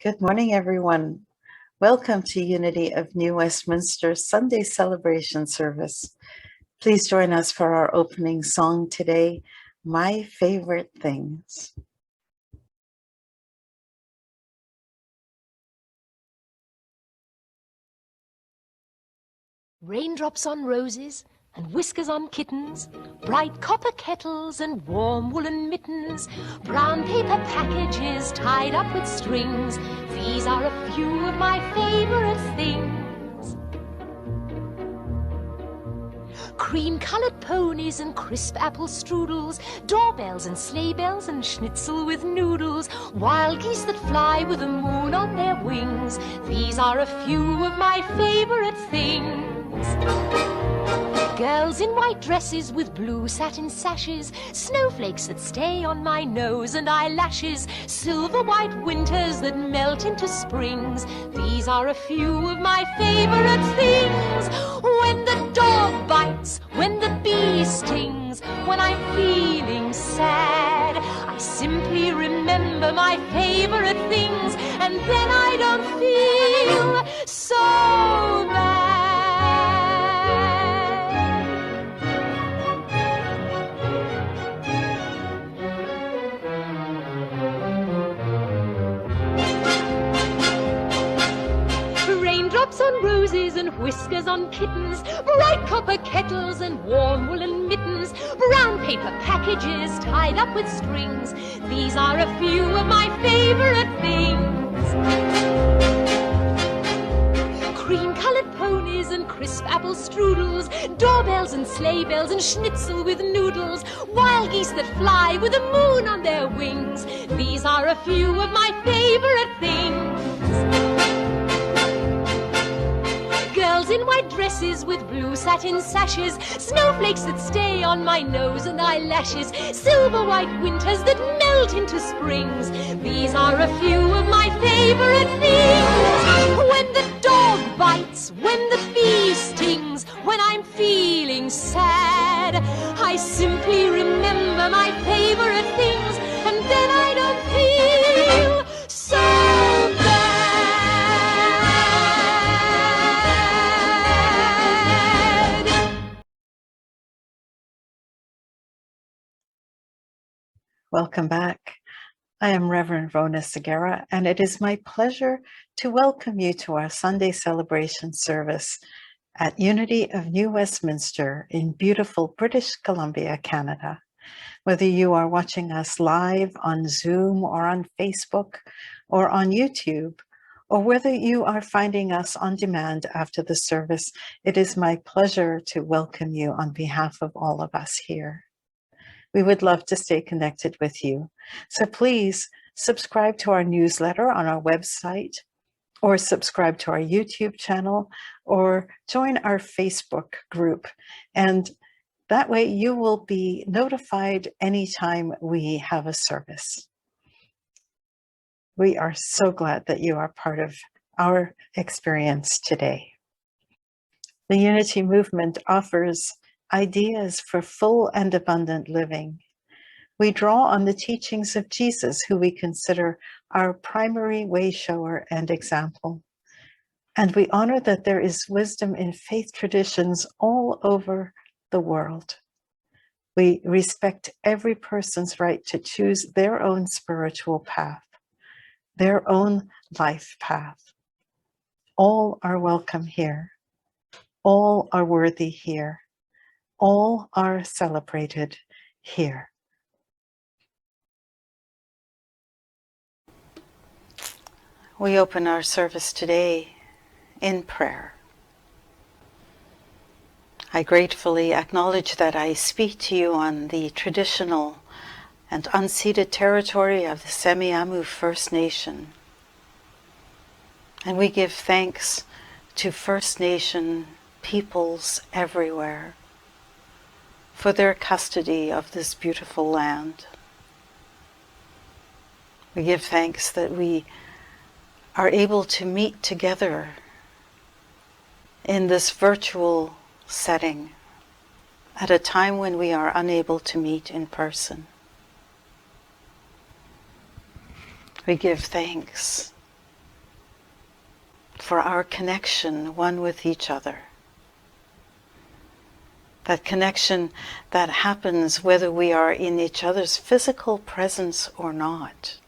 Good morning, everyone. Welcome to Unity of New Westminster Sunday celebration service. Please join us for our opening song today, My Favorite Things. Raindrops on roses and whiskers on kittens, bright copper kettles and warm woolen mittens, brown paper packages tied up with strings. These are a few of my favorite things. Cream-colored ponies and crisp apple strudels, doorbells and sleigh bells and schnitzel with noodles, wild geese that fly with the moon on their wings. These are a few of my favorite things. Girls in white dresses with blue satin sashes, snowflakes that stay on my nose and eyelashes, silver white winters that melt into springs. These are a few of my favorite things. When the dog bites, when the bee stings, when I'm feeling sad, I simply remember my favorite things, and then I don't feel so bad. Raindrops on roses and whiskers on kittens, bright copper kettles and warm woolen mittens, brown paper packages tied up with strings. These are a few of my favorite things. Cream-colored ponies and crisp apple strudels, doorbells and sleigh bells and schnitzel with noodles, wild geese that fly with the moon on their wings. These are a few of my favorite things. Girls in white dresses with blue satin sashes, snowflakes that stay on my nose and eyelashes, silver white winters that melt into springs. These are a few of my favorite things. When the dog bites, when the bee stings, when I'm feeling sad, I simply remember my favorite things, and then I don't feel so bad. Welcome back. I am Reverend Rona Segura, and it is my pleasure to welcome you to our Sunday celebration service at Unity of New Westminster in beautiful British Columbia, Canada. Whether you are watching us live on Zoom or on Facebook or on YouTube, or whether you are finding us on demand after the service, it is my pleasure to welcome you on behalf of all of us here. We would love to stay connected with you. So please subscribe to our newsletter on our website, or subscribe to our YouTube channel, or join our Facebook group. And that way you will be notified anytime we have a service. We are so glad that you are part of our experience today. The Unity Movement offers ideas for full and abundant living. We draw on the teachings of Jesus, who we consider our primary way shower and example. And we honor that there is wisdom in faith traditions all over the world. We respect every person's right to choose their own spiritual path, their own life path. All are welcome here. All are worthy here. All are celebrated here. We open our service today in prayer. I gratefully acknowledge that I speak to you on the traditional and unceded territory of the Semiahmoo First Nation. And we give thanks to First Nation peoples everywhere for their custody of this beautiful land. We give thanks that we are able to meet together in this virtual setting at a time when we are unable to meet in person. We give thanks for our connection one with each other. That connection that happens whether we are in each other's physical presence or not.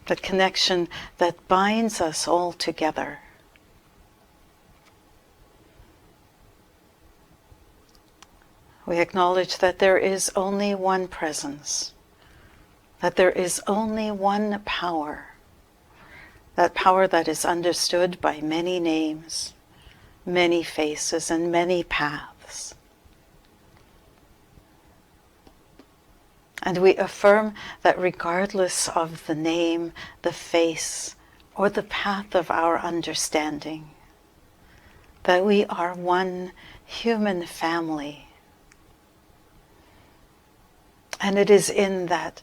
That connection that binds us all together. We acknowledge that there is only one presence, that there is only one power, that power that is understood by many names, many faces, and many paths. And we affirm that regardless of the name, the face, or the path of our understanding, that we are one human family. And it is in that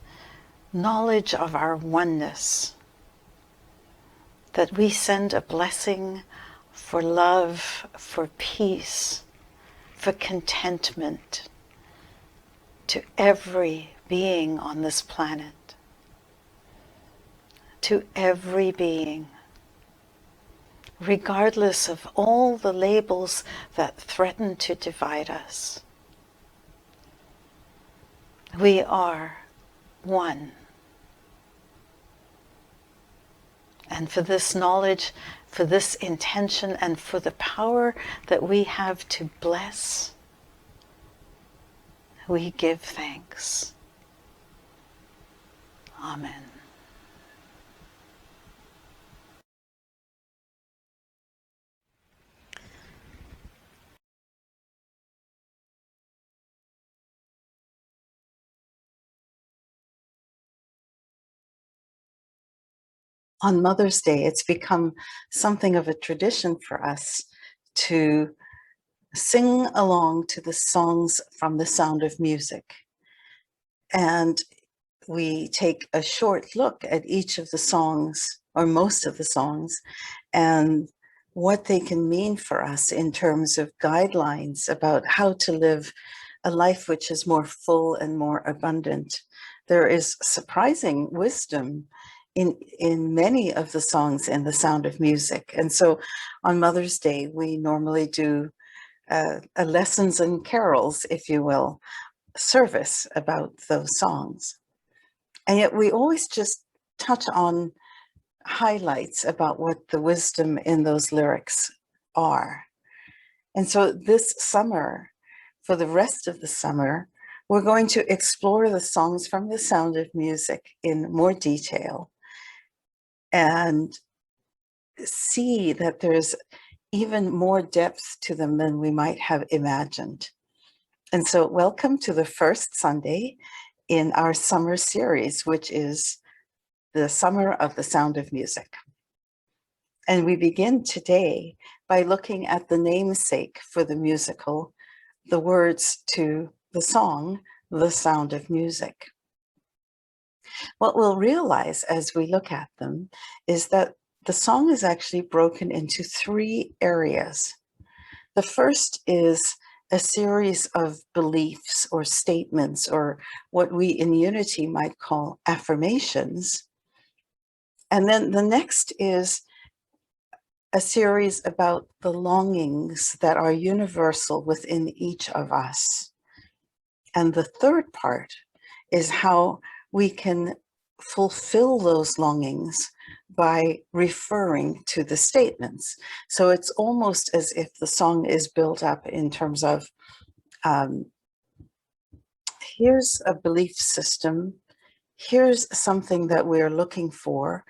knowledge of our oneness that we send a blessing for love, for peace, for contentment to every being on this planet, to every being, regardless of all the labels that threaten to divide us. We are one. And for this knowledge, for this intention, and for the power that we have to bless, we give thanks. Amen. On Mother's Day, it's become something of a tradition for us to sing along to the songs from The Sound of Music. And we take a short look at each of the songs, or most of the songs, and what they can mean for us in terms of guidelines about how to live a life which is more full and more abundant. There is surprising wisdom in many of the songs in The Sound of Music. And so on Mother's Day, we normally do a lessons and carols, if you will, service about those songs. And yet we always just touch on highlights about what the wisdom in those lyrics are. And so this summer, for the rest of the summer, we're going to explore the songs from The Sound of Music in more detail and see that there's even more depth to them than we might have imagined. And so welcome to the first Sunday in our summer series, which is the Summer of the Sound of Music. And we begin today by looking at the namesake for the musical, the words to the song, The Sound of Music. What we'll realize as we look at them is that the song is actually broken into three areas. The first is a series of beliefs or statements, or what we in Unity might call affirmations. And then the next is a series about the longings that are universal within each of us. And the third part is how we can fulfill those longings by referring to the statements. So it's almost as if the song is built up in terms of, here's a belief system, here's something that we're looking for,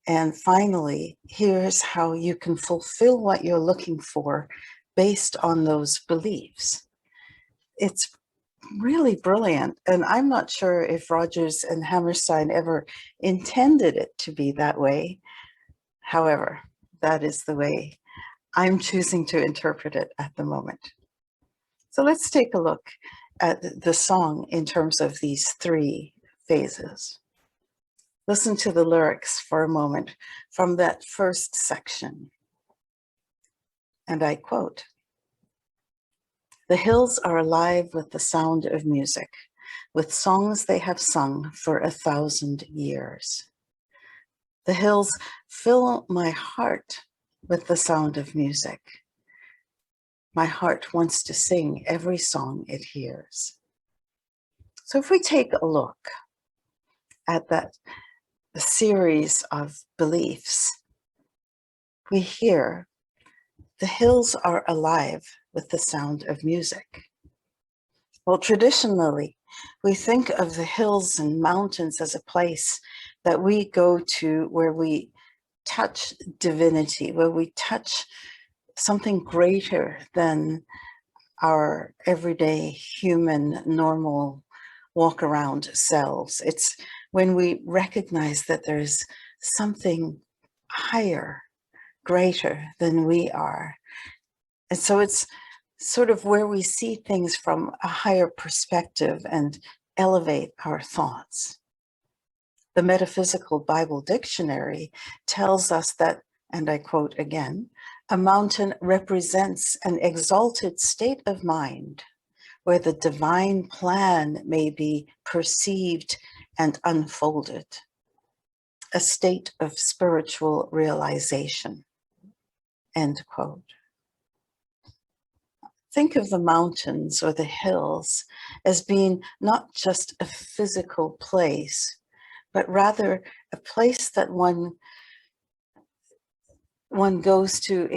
and finally, here's how you can fulfill what you're looking for based on those beliefs. It's really brilliant. And I'm not sure if Rogers and Hammerstein ever intended it to be that way. However, that is the way I'm choosing to interpret it at the moment. So let's take a look at the song in terms of these three phases. Listen to the lyrics for a moment from that first section. And I quote, "The hills are alive with the sound of music, with songs they have sung for 1,000 years. The hills fill my heart with the sound of music. My heart wants to sing every song it hears. So if we take a look at that series of beliefs, we hear the hills are alive with the sound of music. Well, traditionally, we think of the hills and mountains as a place that we go to where we touch divinity, where we touch something greater than our everyday human, normal walk around selves. It's when we recognize that there's something higher, greater than we are. And so it's sort of where we see things from a higher perspective and elevate our thoughts. The Metaphysical Bible Dictionary tells us that, and I quote again, a mountain represents an exalted state of mind where the divine plan may be perceived and unfolded, a state of spiritual realization, end quote. Think of the mountains or the hills as being not just a physical place, but rather a place that one goes to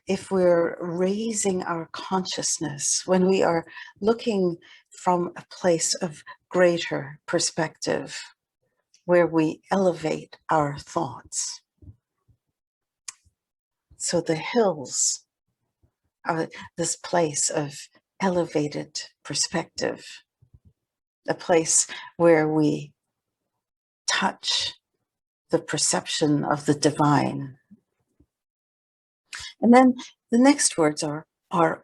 if we're raising our consciousness, when we are looking from a place of greater perspective, where we elevate our thoughts. So the hills are this place of elevated perspective, a place where we touch the perception of the divine. And then the next words are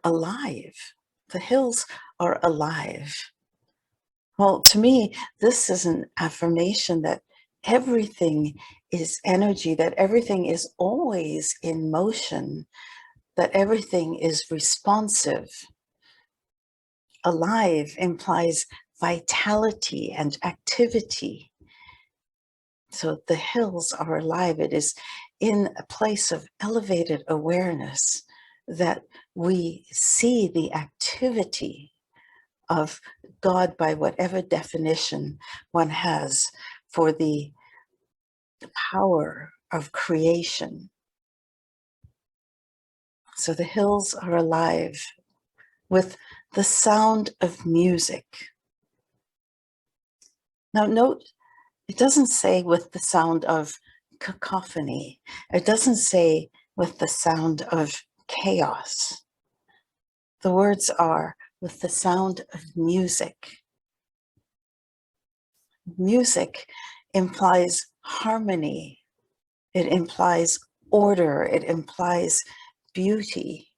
alive. The hills are alive. Well, to me, this is an affirmation that everything is energy, that everything is always in motion, that everything is responsive. Alive implies vitality and activity. So the hills are alive. It is in a place of elevated awareness that we see the activity of God by whatever definition one has for the power of creation. So the hills are alive with the sound of music. Now note, it doesn't say with the sound of cacophony. It doesn't say with the sound of chaos. The words are with the sound of music. Music implies harmony. It implies order. It implies beauty.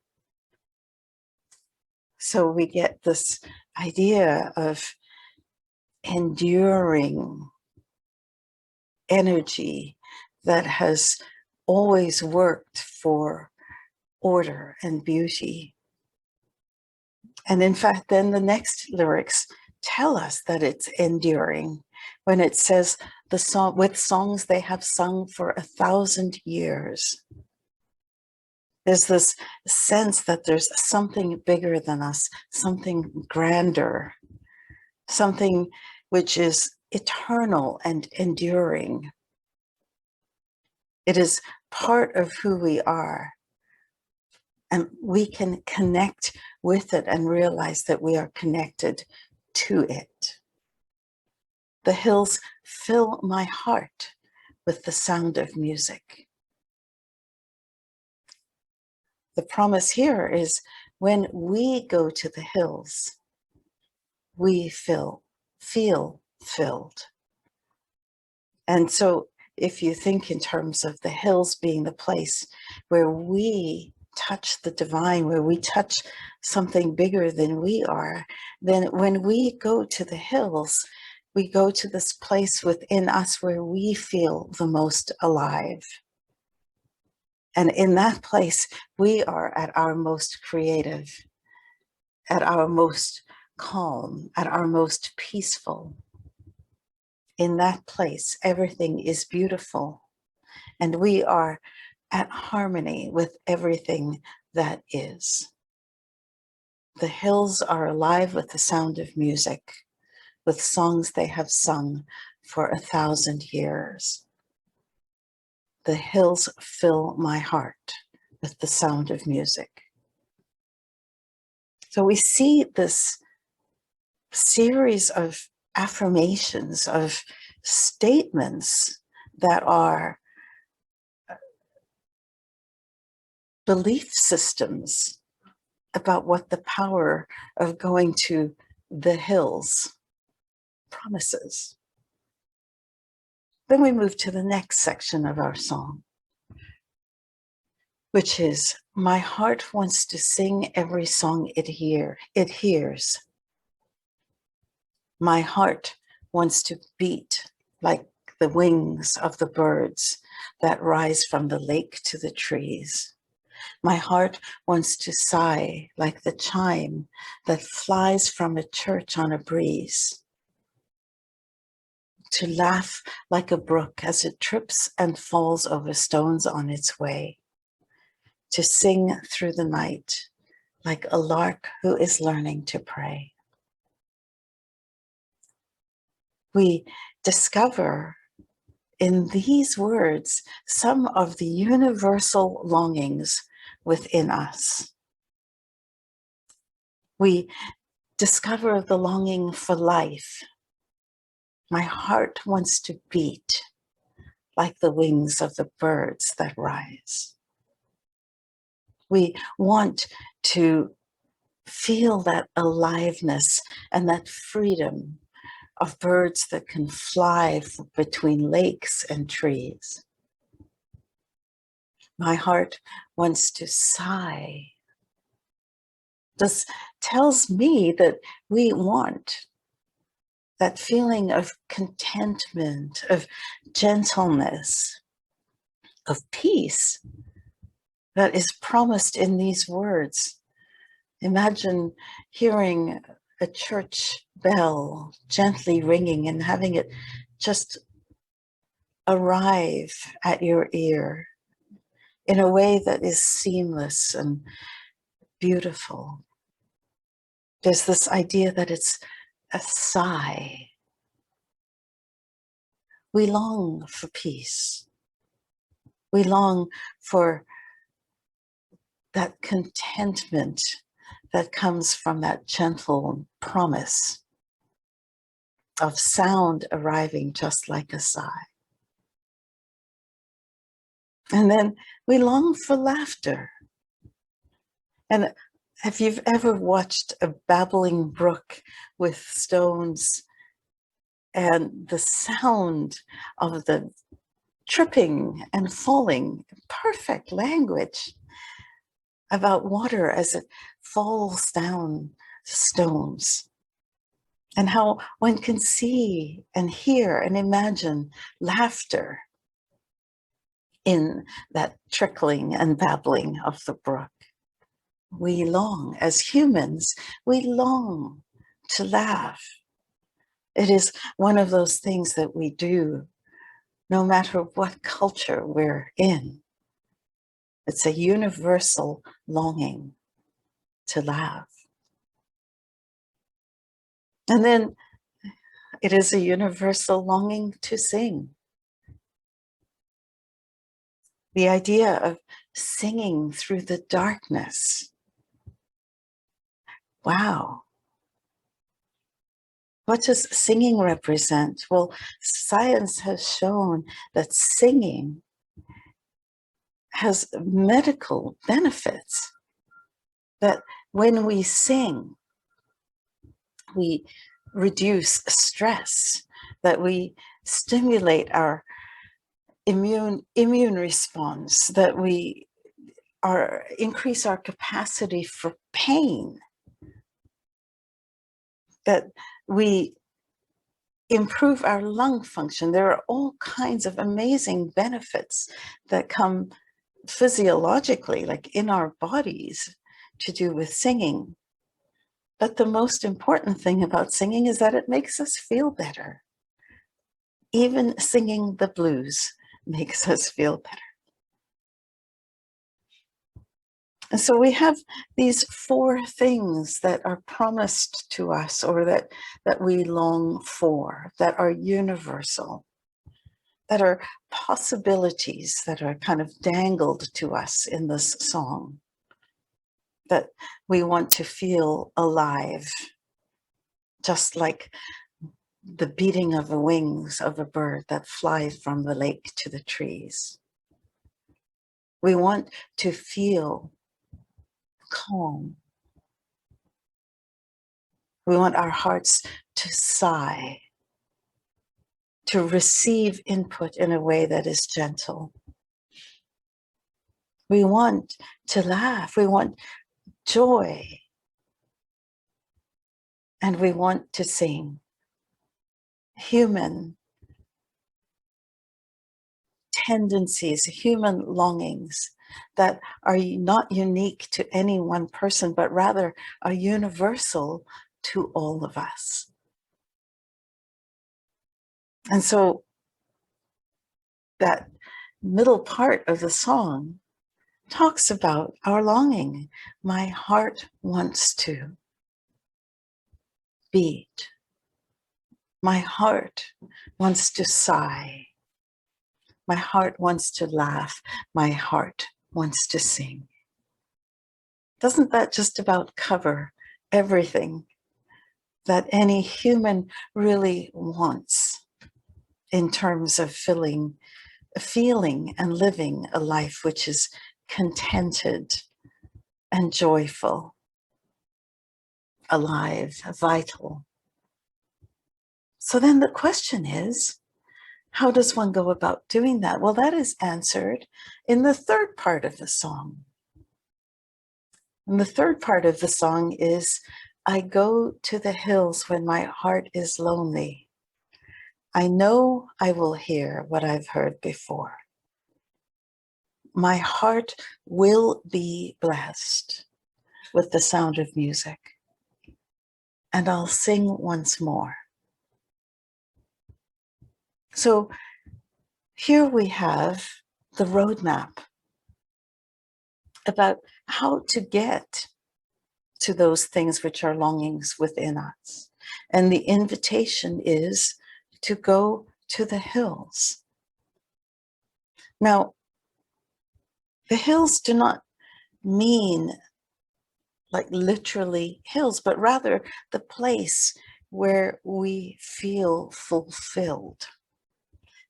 So we get this idea of enduring energy that has always worked for order and beauty. And in fact, then the next lyrics tell us that it's enduring when it says the song with songs they have sung for 1,000 years. There's this sense that there's something bigger than us, something grander, something which is eternal and enduring. It is part of who we are. And we can connect with it and realize that we are connected to it. The hills fill my heart with the sound of music. The promise here is when we go to the hills, we feel filled. And so if you think in terms of the hills being the place where we touch the divine, where we touch something bigger than we are, then when we go to the hills, we go to this place within us where we feel the most alive. And in that place, we are at our most creative, at our most calm, at our most peaceful. In that place, everything is beautiful. and we are at harmony with everything that is. The hills are alive with the sound of music, with songs they have sung for 1,000 years. The hills fill my heart with the sound of music. So we see this series of affirmations, of statements that are belief systems about what the power of going to the hills promises. Then we move to the next section of our song, which is, my heart wants to sing every song it hears. My heart wants to beat like the wings of the birds that rise from the lake to the trees. My heart wants to sigh like the chime that flies from a church on a breeze. To laugh like a brook as it trips and falls over stones on its way. To sing through the night like a lark who is learning to pray. We discover in these words some of the universal longings within us. We discover the longing for life. My heart wants to beat like the wings of the birds that rise. We want to feel that aliveness and that freedom of birds that can fly between lakes and trees. My heart wants to sigh. This tells me that we want that feeling of contentment, of gentleness, of peace that is promised in these words. Imagine hearing a church bell gently ringing and having it just arrive at your ear in a way that is seamless and beautiful. There's this idea that it's a sigh. We long for peace. We long for that contentment that comes from that gentle promise of sound arriving just like a sigh. And then we long for laughter. And if you've ever watched a babbling brook with stones and the sound of the tripping and falling, perfect language about water as it falls down stones, and how one can see and hear and imagine laughter in that trickling and babbling of the brook. We long, as humans, we long to laugh. It is one of those things that we do no matter what culture we're in. It's a universal longing to laugh. And then it is a universal longing to sing. The idea of singing through the darkness. Wow. What does singing represent? Well, science has shown that singing has medical benefits. That when we sing, we reduce stress, that we stimulate our immune response, that we increase our capacity for pain, that we improve our lung function. There are all kinds of amazing benefits that come physiologically, like in our bodies, to do with singing. But the most important thing about singing is that it makes us feel better. Even singing the blues makes us feel better. And so we have these 4 things that are promised to us, or that we long for, that are universal, that are possibilities that are kind of dangled to us in this song, that we want to feel alive, just like the beating of the wings of a bird that flies from the lake to the trees. We want to feel calm. We want our hearts to sigh, to receive input in a way that is gentle. We want to laugh. We want joy. And we want to sing. Human tendencies, human longings that are not unique to any one person, but rather are universal to all of us. And so that middle part of the song talks about our longing. My heart wants to beat. My heart wants to sigh. My heart wants to laugh. My heart wants to sing. Doesn't that just about cover everything that any human really wants in terms of feeling and living a life which is contented and joyful, alive, vital? So then the question is, how does one go about doing that? Well, that is answered in the 3rd part of the song. And the 3rd part of the song is, I go to the hills when my heart is lonely. I know I will hear what I've heard before. My heart will be blessed with the sound of music, and I'll sing once more. So here we have the roadmap about how to get to those things which are longings within us. And the invitation is to go to the hills. Now, the hills do not mean like literally hills, but rather the place where we feel fulfilled.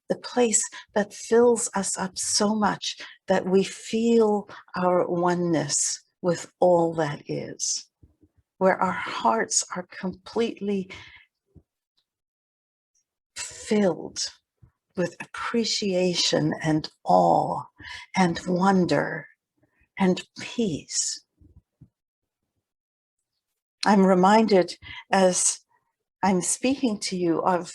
The place that fills us up so much that we feel our oneness with all that is, where our hearts are completely filled with appreciation and awe and wonder and peace. I'm reminded as I'm speaking to you of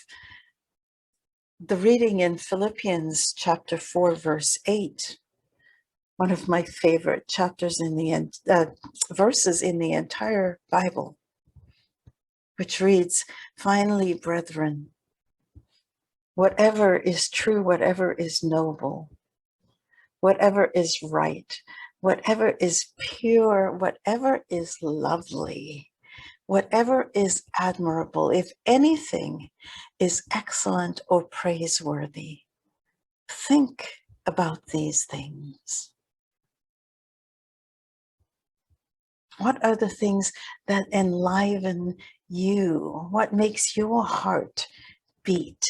the reading in Philippians chapter 4, verse 8, one of my favorite chapters in the verses in the entire Bible, which reads, finally, brethren, whatever is true, whatever is noble, whatever is right, whatever is pure, whatever is lovely, whatever is admirable, if anything is excellent or praiseworthy, think about these things. What are the things that enliven you? What makes your heart beat?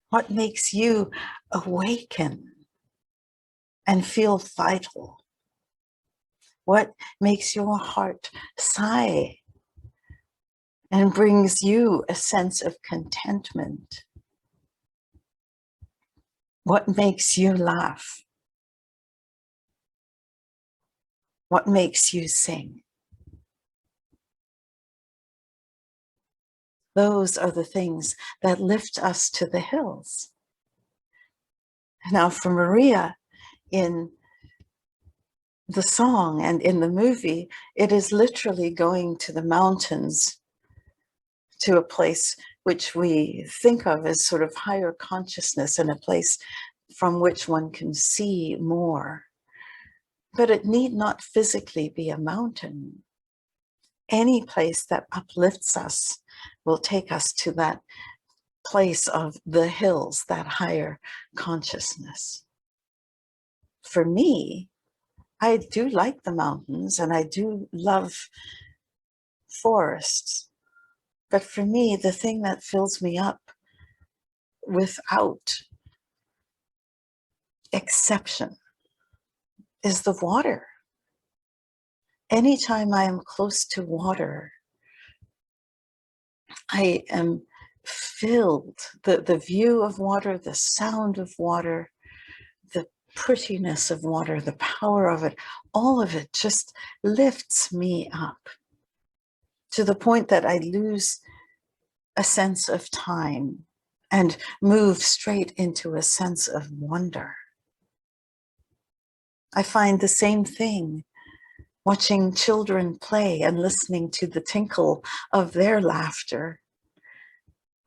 What makes you awaken and feel vital? What makes your heart sigh and brings you a sense of contentment? What makes you laugh? What makes you sing? Those are the things that lift us to the hills. Now, for Maria, in the song and in the movie, it is literally going to the mountains, to a place which we think of as sort of higher consciousness and a place from which one can see more. But it need not physically be a mountain. Any place that uplifts us will take us to that place of the hills, that higher consciousness. For me, I do like the mountains and I do love forests. But for me, the thing that fills me up without exception is the water. Anytime I am close to water, I am filled. The view of water, the sound of water, the prettiness of water, the power of it, all of it just lifts me up to the point that I lose a sense of time and move straight into a sense of wonder. I find the same thing watching children play and listening to the tinkle of their laughter.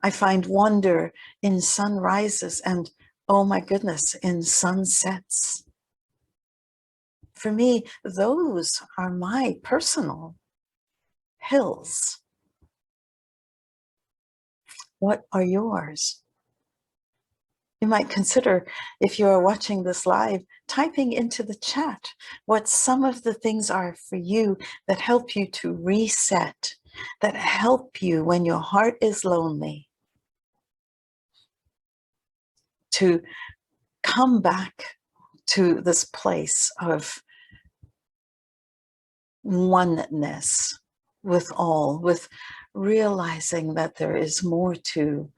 I find wonder in sunrises and, oh my goodness, in sunsets. For me, those are my personal hills. What are yours? You might consider, if you are watching this live, typing into the chat what some of the things are for you that help you to reset, that help you when your heart is lonely, to come back to this place of oneness with all, with realizing that there is more to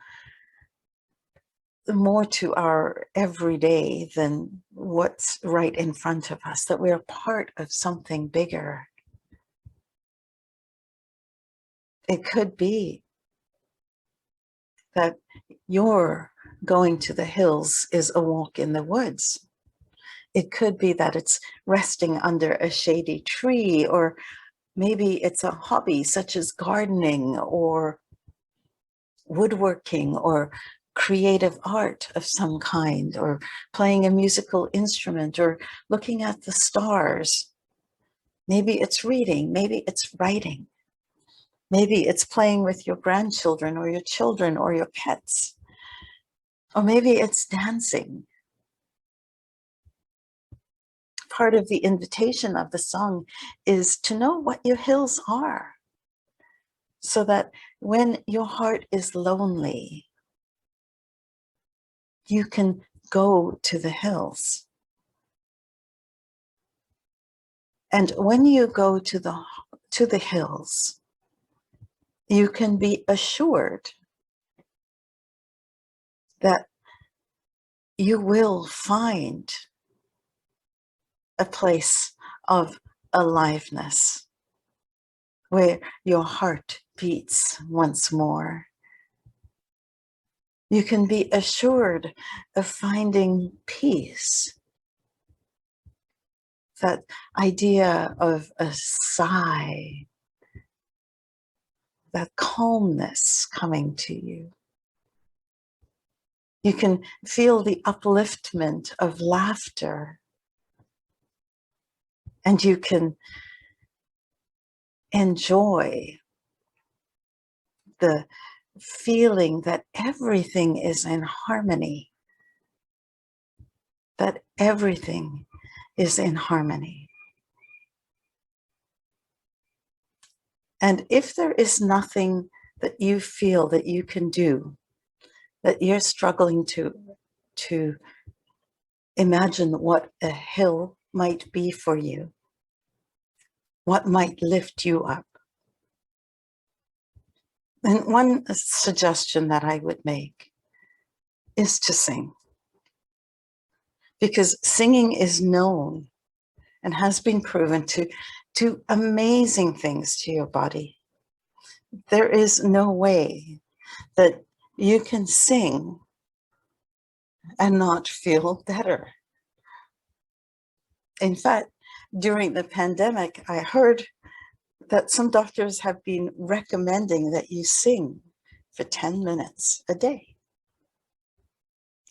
our everyday than what's right in front of us, that we're part of something bigger. It could be that your going to the hills is a walk in the woods. It could be that it's resting under a shady tree, or maybe it's a hobby such as gardening or woodworking or creative art of some kind, or playing a musical instrument, or looking at the stars. Maybe it's reading, maybe it's writing. Maybe it's playing with your grandchildren or your children or your pets. Or maybe it's dancing. Part of the invitation of the song is to know what your hills are, so that when your heart is lonely, you can go to the hills. And when you go to the hills, you can be assured that you will find a place of aliveness where your heart beats once more. You can be assured of finding peace. That idea of a sigh, that calmness coming to you. You can feel the upliftment of laughter, and you can enjoy the feeling that everything is in harmony, that everything is in harmony. And if there is nothing that you feel that you can do, that you're struggling to imagine what a hill might be for you, what might lift you up. And one suggestion that I would make is to sing. Because singing is known and has been proven to do amazing things to your body. There is no way that you can sing and not feel better. In fact, during the pandemic, I heard that some doctors have been recommending that you sing for 10 minutes a day.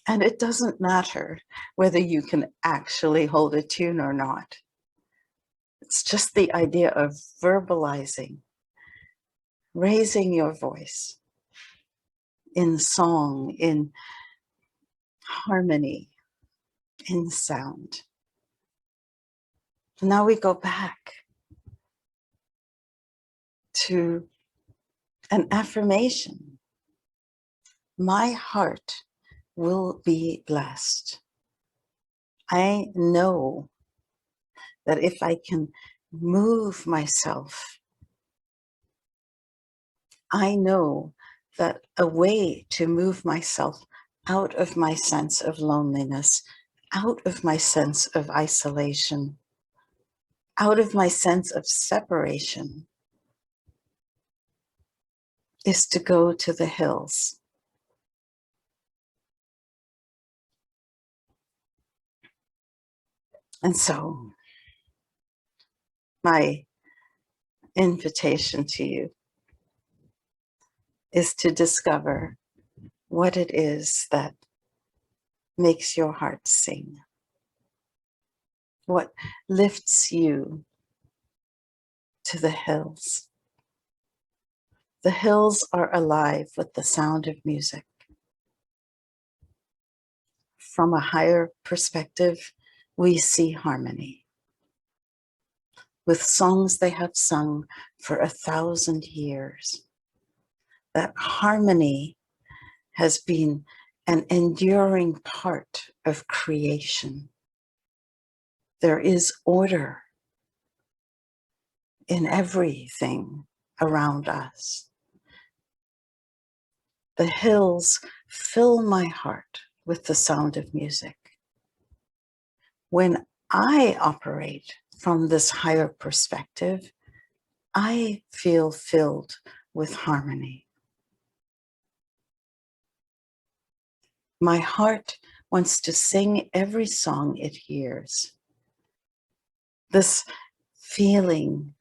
And it doesn't matter whether you can actually hold a tune or not. It's just the idea of verbalizing, raising your voice in song, in harmony, in sound. Now we go back to an affirmation. My heart will be blessed. I know that if I can move myself, I know that a way to move myself out of my sense of loneliness, out of my sense of isolation, out of my sense of separation, is to go to the hills. And so, my invitation to you is to discover what it is that makes your heart sing, what lifts you to the hills. The hills are alive with the sound of music. From a higher perspective, we see harmony. With songs they have sung for 1,000 years, that harmony has been an enduring part of creation. There is order in everything around us. The hills fill my heart with the sound of music. When I operate from this higher perspective, I feel filled with harmony. My heart wants to sing every song it hears. This feeling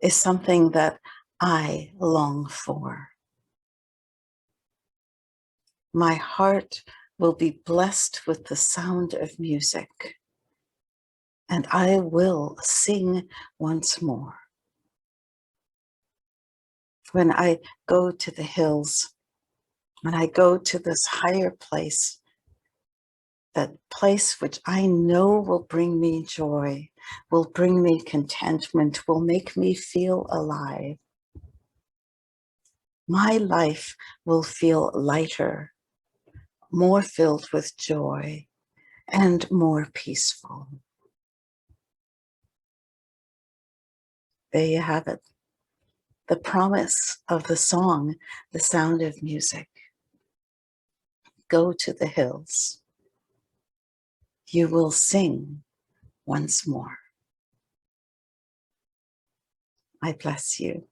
is something that I long for. My heart will be blessed with the sound of music, and I will sing once more. When I go to the hills, when I go to this higher place, that place which I know will bring me joy, will bring me contentment, will make me feel alive, my life will feel lighter, more filled with joy, and more peaceful. There you have it. The promise of the song, The Sound of Music. Go to the hills. You will sing once more. I bless you.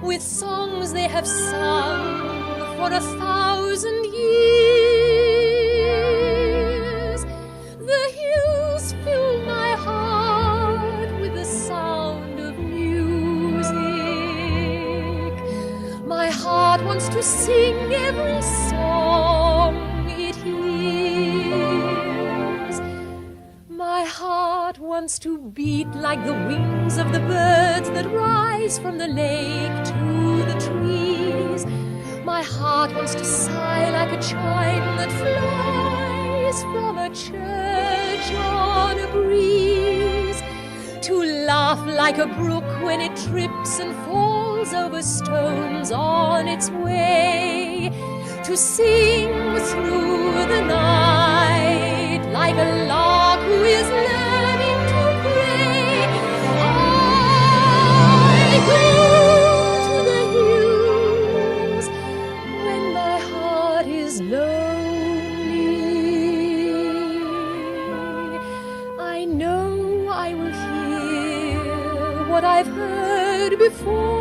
With songs they have sung for 1,000 years. The hills fill my heart with the sound of music. My heart wants to sing every song it hears. My heart wants to beat like the wings of the birds that rise from the lake to the trees. My heart wants to sigh like a chime that flies from a church on a breeze, to laugh like a brook when it trips and falls over stones on its way, to sing through the night like a lark who is learning to pray. I go to the hills when my heart is lonely. I know I will hear what I've heard before.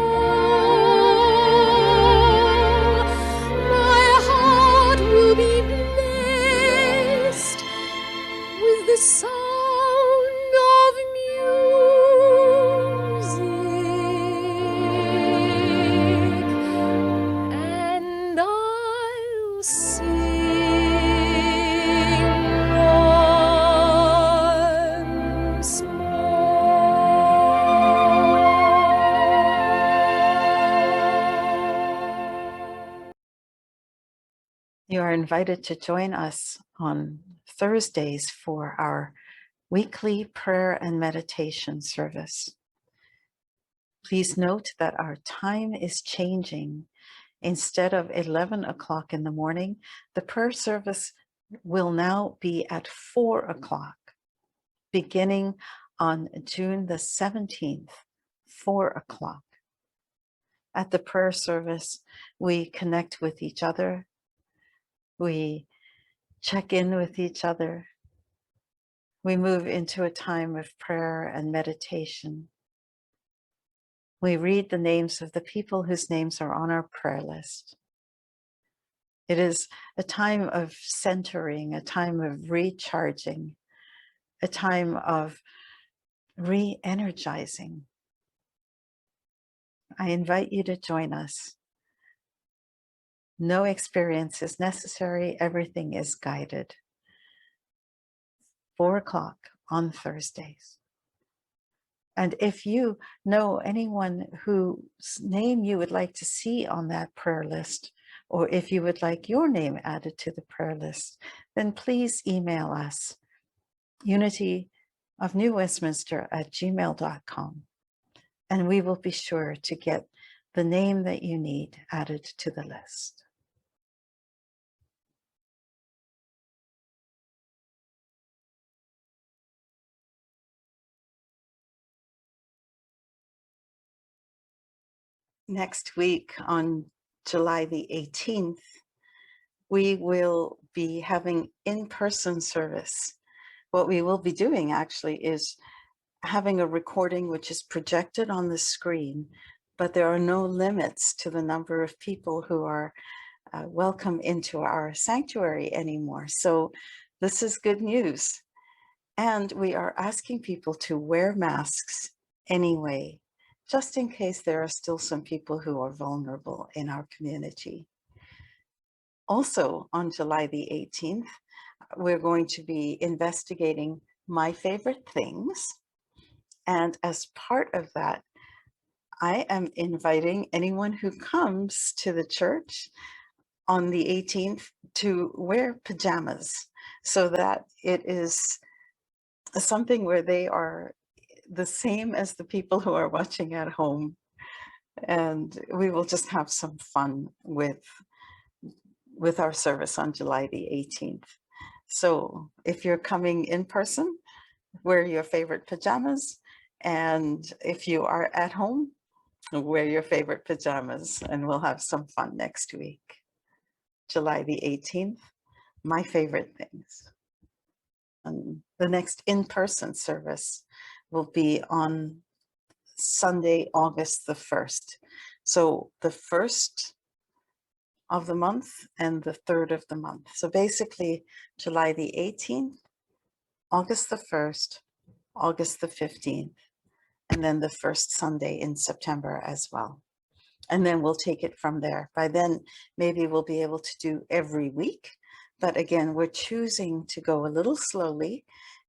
You are invited to join us on Thursdays for our weekly prayer and meditation service. Please note that our time is changing. Instead of 11 o'clock in the morning, the prayer service will now be at 4 o'clock, beginning on June the 17th, 4 o'clock. At the prayer service, we connect with each other. We check in with each other. We move into a time of prayer and meditation. We read the names of the people whose names are on our prayer list. It is a time of centering, a time of recharging, a time of re-energizing. I invite you to join us. No experience is necessary. Everything is guided. 4 o'clock on Thursdays. And if you know anyone whose name you would like to see on that prayer list, or if you would like your name added to the prayer list, then please email us, unityofnewwestminster@gmail.com, and we will be sure to get the name that you need added to the list. Next week on July the 18th, we will be having in-person service. What we will be doing actually is having a recording which is projected on the screen, but there are no limits to the number of people who are welcome into our sanctuary anymore. So this is good news. And we are asking people to wear masks anyway, just in case there are still some people who are vulnerable in our community. Also on July the 18th, we're going to be investigating my favorite things. And as part of that, I am inviting anyone who comes to the church on the 18th to wear pajamas so that it is something where they are the same as the people who are watching at home. And we will just have some fun with our service on July the 18th. So if you're coming in person, wear your favorite pajamas. And if you are at home, wear your favorite pajamas, and we'll have some fun next week. July the 18th, my favorite things. And the next in-person service will be on Sunday, August the 1st. So the 1st of the month and the 3rd of the month. So basically July the 18th, August the 1st, August the 15th, and then the first Sunday in September as well. And then we'll take it from there. By then, maybe we'll be able to do every week. But again, we're choosing to go a little slowly,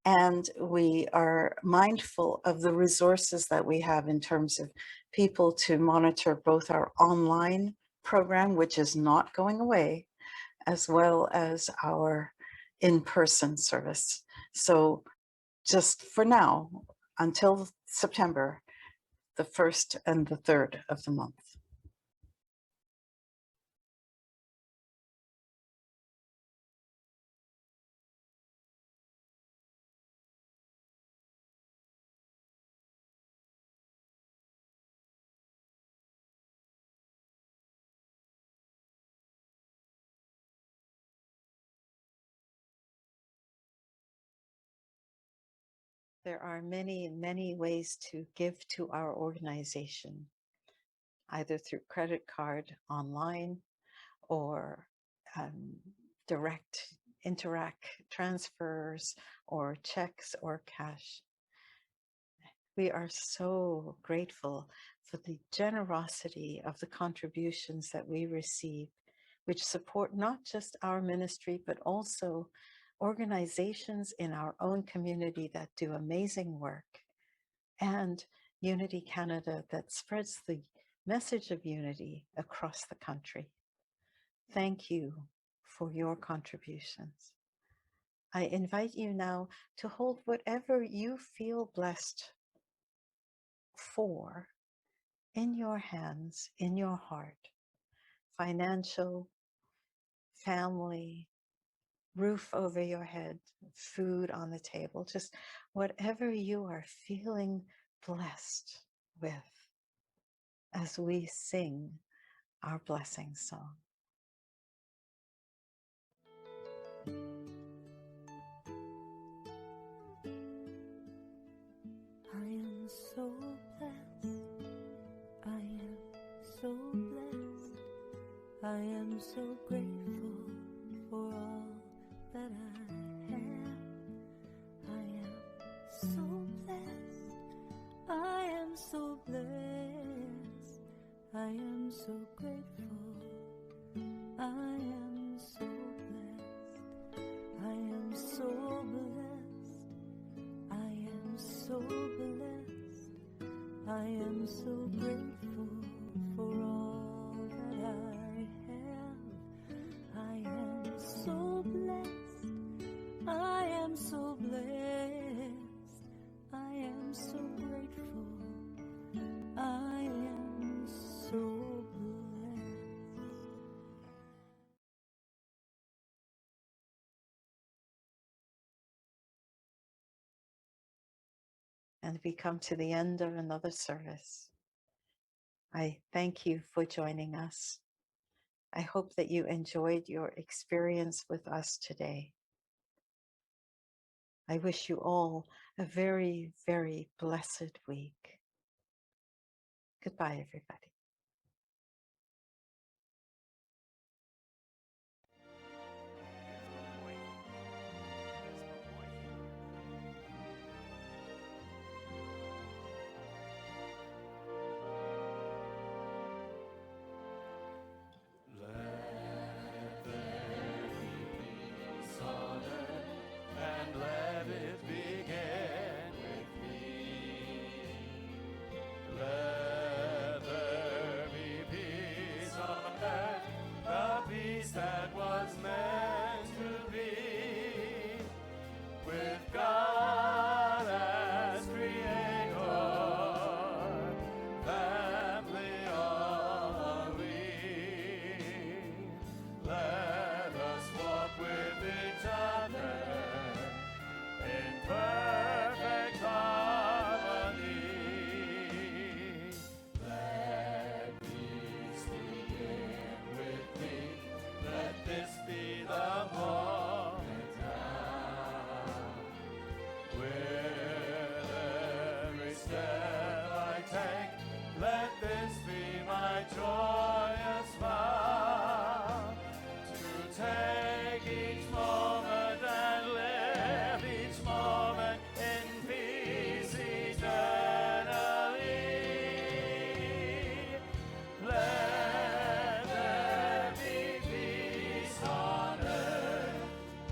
and we are mindful of the resources that we have in terms of people to monitor both our online program, which is not going away, as well as our in-person service. So just for now, until September, the 1st and the 3rd of the month. There are many, many ways to give to our organization, either through credit card online or direct Interac transfers or checks or cash. We are so grateful for the generosity of the contributions that we receive, which support not just our ministry, but also organizations in our own community that do amazing work, and Unity Canada that spreads the message of unity across the country. Thank you for your contributions. I invite you now to hold whatever you feel blessed for in your hands, in your heart. Financial, family, roof over your head, food on the table, just whatever you are feeling blessed with as we sing our blessing song. I am so blessed. I am so blessed. I am so grateful for all that I have. I am so blessed. I am so blessed. I am so grateful. I am so blessed. I am so blessed. I am so blessed. I am so grateful for all that I have. I am so blessed. I am so blessed. I am so grateful. I am so blessed. And we come to the end of another service. I thank you for joining us. I hope that you enjoyed your experience with us today. I wish you all a very, very blessed week. Goodbye, everybody. And let it begin with me. Let there be peace on earth, the peace that was meant to be, with God as creator, family are we. Let us walk with each other in perfect harmony. Let peace begin with me. Let this be the moment now. With every step I take, let this be my joyous vow. To take each moment and live each moment in peace eternally. Let there be peace on earth,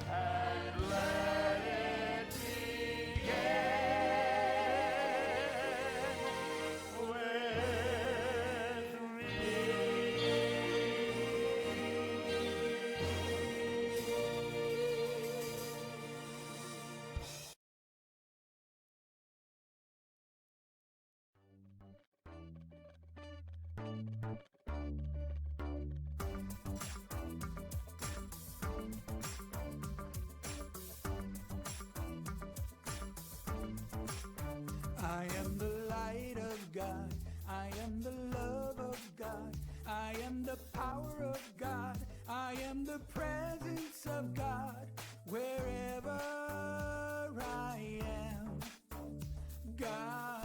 and let it begin with me. I am the light of God. I am the love of God. I am the power of God. I am the presence of God. Wherever I am, God